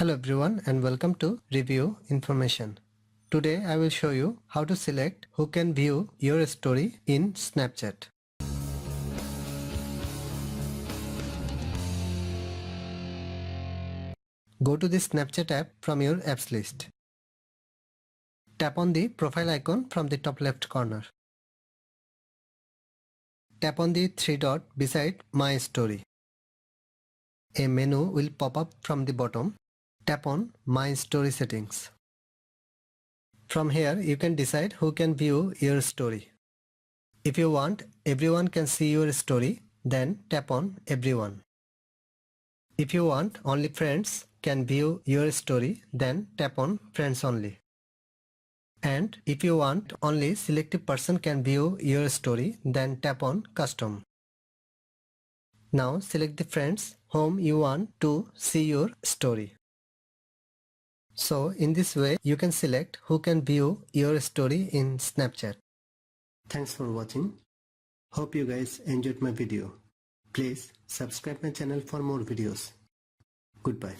Hello everyone and welcome to Review Information. Today I will show you how to select who can view your story in Snapchat. Go to the Snapchat app from your apps list. Tap on the profile icon from the top left corner. Tap on the three dot beside My Story. A menu will pop up from the bottom. Tap on My Story settings. From here you can decide who can view your story. If you want everyone can see your story, then tap on Everyone. If you want only friends can view your story, then tap on Friends Only. And if you want only selected person can view your story, then tap on Custom. Now select the friends whom you want to see your story. So in this way you can select who can view your story in Snapchat. Thanks for watching. Hope you guys enjoyed my video. Please subscribe my channel for more videos. Goodbye.